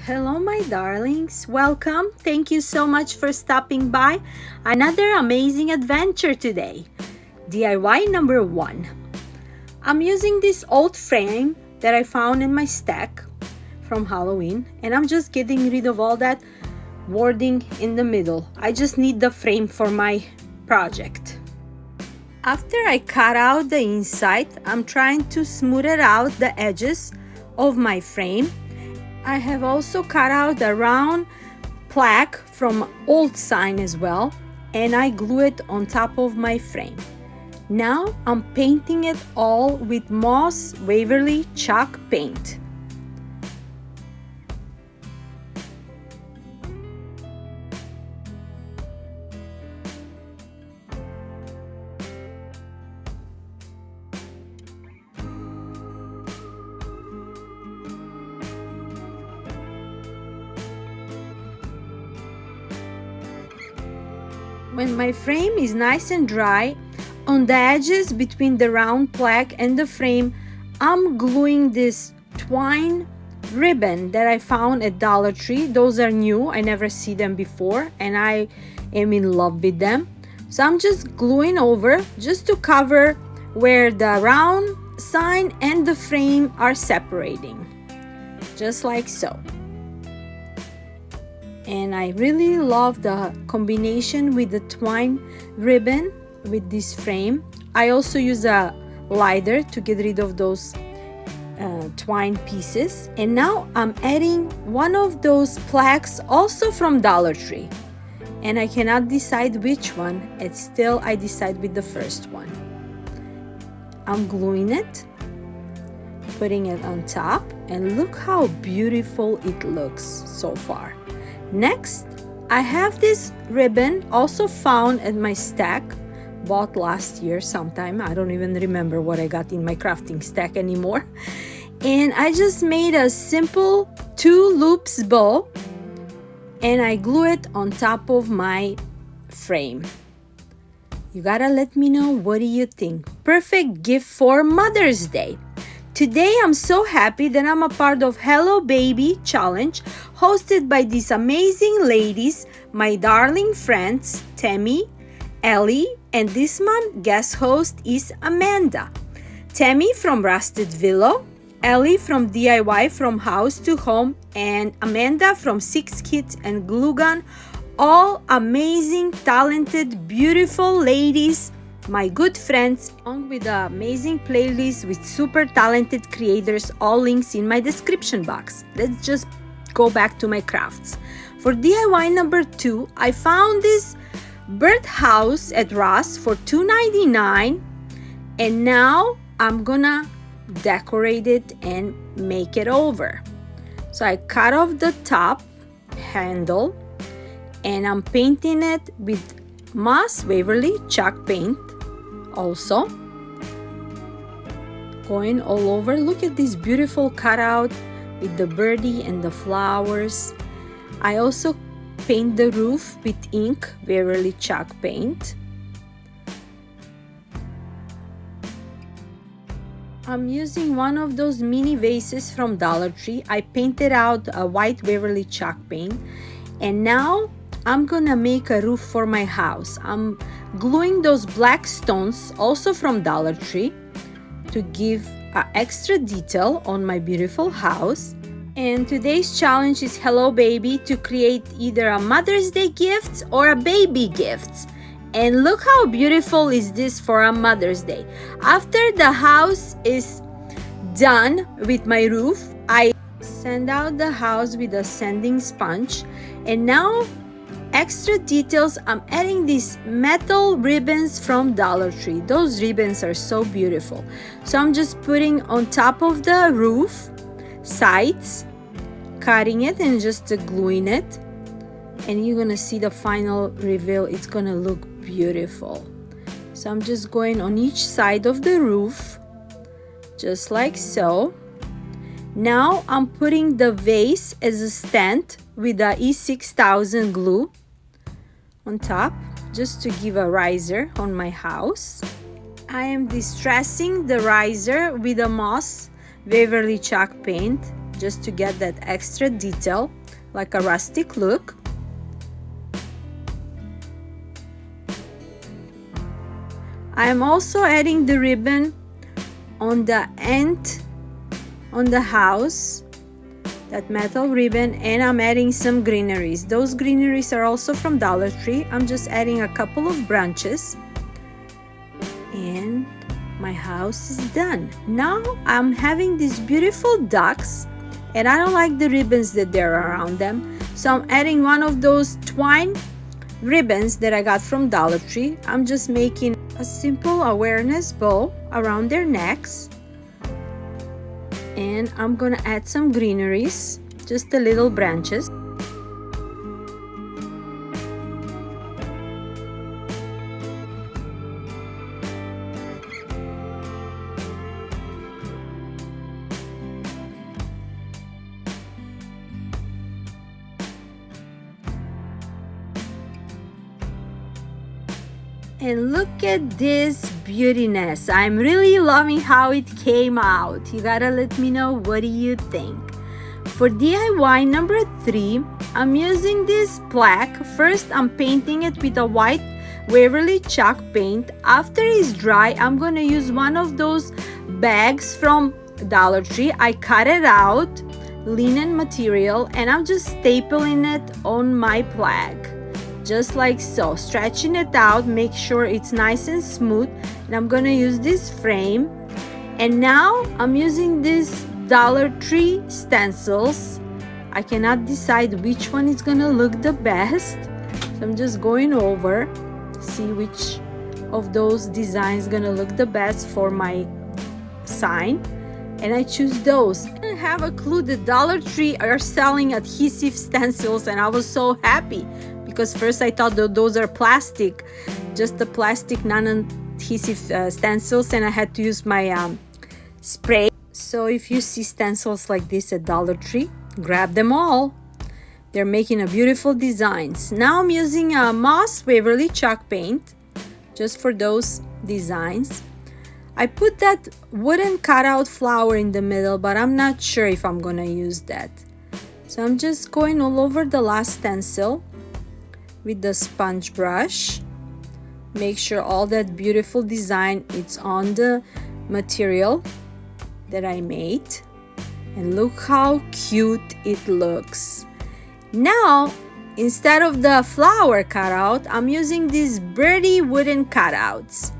Hello my darlings, welcome. Thank you so much for stopping by. Another amazing adventure today. DIY number 1. I'm using this old frame that I found in my stack from Halloween, and I'm just getting rid of all that wording in the middle. I just need the frame for my project. After I cut out the inside, I'm trying to smooth it out the edges of my frame. I have also cut out a round plaque from old sign as well, and I glue it on top of my frame. Now I'm painting it all with Moss Waverly chalk paint. When my frame is nice and dry, on the edges between the round plaque and the frame, I'm gluing this twine ribbon that I found at Dollar Tree. Those are new, I never see them before, and I am in love with them. So I'm just gluing over just to cover where the round sign and the frame are separating, just like so. And I really love the combination with the twine ribbon with this frame. I also use a lighter to get rid of those twine pieces. And now I'm adding one of those plaques also from Dollar Tree, and I cannot decide which one. It's still I decide with the first one. I'm gluing it, putting it on top, and look how beautiful it looks so far. Next, I have this ribbon also found at my stack, bought last year sometime. I don't even remember what I got in my crafting stack anymore. And I just made a simple 2 loops bow, and I glue it on top of my frame. You gotta let me know, what do you think? Perfect gift for Mother's Day. Today I'm so happy that I'm a part of Hello Baby Challenge hosted by these amazing ladies, my darling friends Tammie, Ellie, and this month guest host is Amanda. Tammie from Rusted Willow, Ellie from DIY From House to Home, and Amanda from 6 Kids and Glue Gun. All amazing, talented, beautiful ladies, my good friends, along with the amazing playlist with super talented creators. All links in my description box. Let's just go back to my crafts. For DIY number 2, I found this Birdhouse at Ross for $2.99, and now I'm gonna decorate it and make it over. So I cut off the top handle, and I'm painting it with Moss Waverly chalk paint. Also going all over. Look at this beautiful cutout with the birdie and the flowers. I also paint the roof with ink, Waverly chalk paint. I'm using one of those mini vases from Dollar Tree. I painted out a white Waverly chalk paint, and now I'm gonna make a roof for my house. I'm gluing those black stones also from Dollar Tree to give extra detail on my beautiful house. And today's challenge is Hello Baby to create either a Mother's Day gift or a baby gift. And look how beautiful is this for a Mother's Day. After the house is done with my roof, I sand out the house with a sanding sponge, and now extra details, I'm adding these metal ribbons from Dollar Tree. Those ribbons are so beautiful. So I'm just putting on top of the roof sides, cutting it and just gluing it, and you're gonna see the final reveal. It's gonna look beautiful. So I'm just going on each side of the roof, just like so. Now I'm putting the vase as a stand with the E6000 glue on top, just to give a riser on my house. I am distressing the riser with a Moss Waverly chalk paint, just to get that extra detail, like a rustic look. I am also adding the ribbon on the end on the house, that metal ribbon, and I'm adding some greeneries. Those greeneries are also from Dollar Tree. I'm just adding a couple of branches, and my house is done. Now I'm having these beautiful ducks, and I don't like the ribbons that they're around them, so I'm adding one of those twine ribbons that I got from Dollar Tree. I'm just making a simple awareness bow around their necks, and I'm gonna add some greeneries, just the little branches. And look at this beautiness. I'm really loving how it came out. You gotta let me know, what do you think? For DIY number 3, I'm using this plaque. First, I'm painting it with a white Waverly chalk paint. After it's dry, I'm gonna use one of those bags from Dollar Tree. I cut it out, linen material, and I'm just stapling it on my plaque. Just like so, stretching it out, make sure it's nice and smooth. And I'm gonna use this frame. And now I'm using this Dollar Tree stencils. I cannot decide which one is gonna look the best, so I'm just going over, see which of those designs gonna look the best for my sign, and I choose those. I didn't have a clue that Dollar Tree are selling adhesive stencils, and I was so happy, because first I thought that those are plastic, just the plastic non-adhesive stencils, and I had to use my spray. So if you see stencils like this at Dollar Tree, grab them all. They're making a beautiful designs. Now I'm using a Moss Waverly chalk paint just for those designs. I put that wooden cutout flower in the middle, but I'm not sure if I'm gonna use that. So I'm just going all over the last stencil with the sponge brush. Make sure all that beautiful design is on the material that I made, and look how cute it looks. Now, instead of the flower cutout, I'm using these birdie wooden cutouts,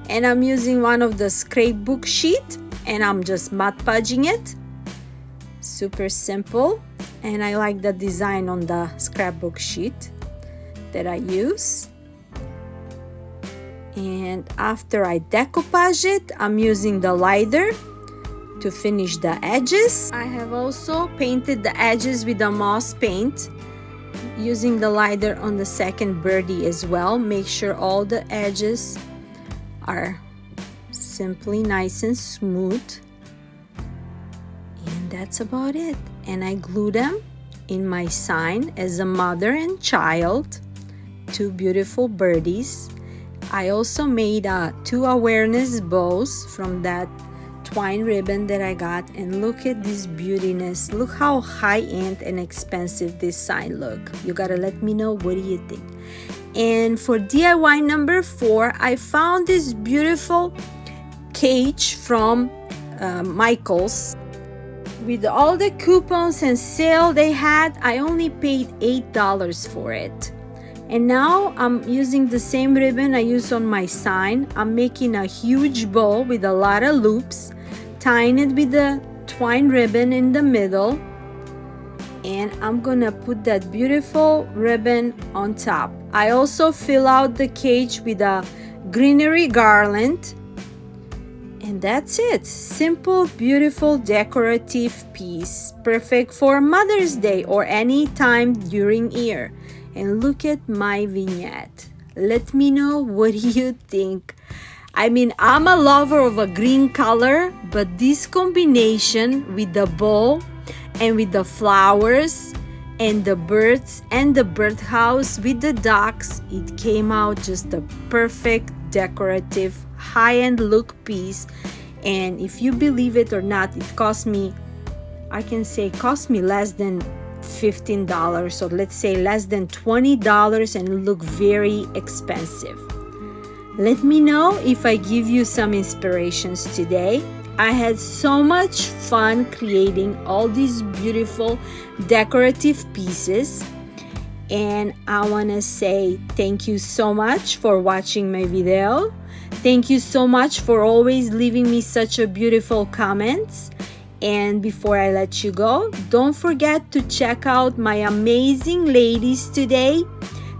and I'm using one of the scrapbook sheet, and I'm just Mod Podging it. Super simple, and I like the design on the scrapbook sheet that I use. And after I decoupage it, I'm using the lighter to finish the edges. I have also painted the edges with the moss paint, using the lighter on the second birdie as well. Make sure all the edges are simply nice and smooth, and that's about it. And I glue them in my sign as a mother and child, two beautiful birdies. I also made 2 awareness bows from that twine ribbon that I got, and look at this beautiness. Look how high-end and expensive this sign look. You gotta let me know, what do you think? And for DIY number 4, I found this beautiful cage from Michael's. With all the coupons and sale they had, I only paid $8 for it. And now I'm using the same ribbon I used on my sign. I'm making a huge bow with a lot of loops, tying it with the twine ribbon in the middle, and I'm gonna put that beautiful ribbon on top. I also fill out the cage with a greenery garland, and that's it. Simple, beautiful, decorative piece, perfect for Mother's Day or any time during year. And look at my vignette. Let me know, what do you think? I mean, I'm a lover of a green color, but this combination with the bow and with the flowers and the birds and the birdhouse with the ducks, it came out just a perfect decorative high-end look piece. And if you believe it or not, it cost me I can say cost me less than $15, so let's say less than $20, and look very expensive. Let me know if I give you some inspirations today. I had so much fun creating all these beautiful decorative pieces, and I want to say thank you so much for watching my video. Thank you so much for always leaving me such a beautiful comments. And before I let you go, don't forget to check out my amazing ladies today,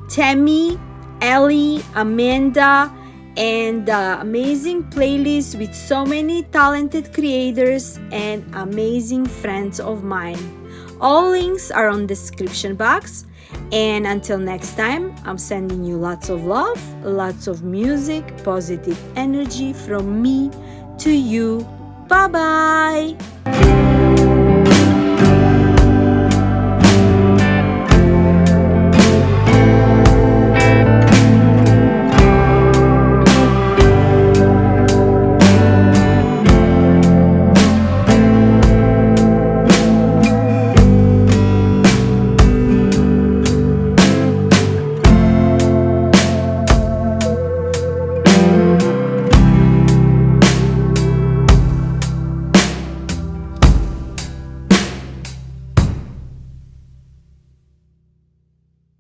Tammie, Ellie, Amanda, and the amazing playlist with so many talented creators and amazing friends of mine. All links are on the description box. And until next time, I'm sending you lots of love, lots of music, positive energy from me to you. Bye bye.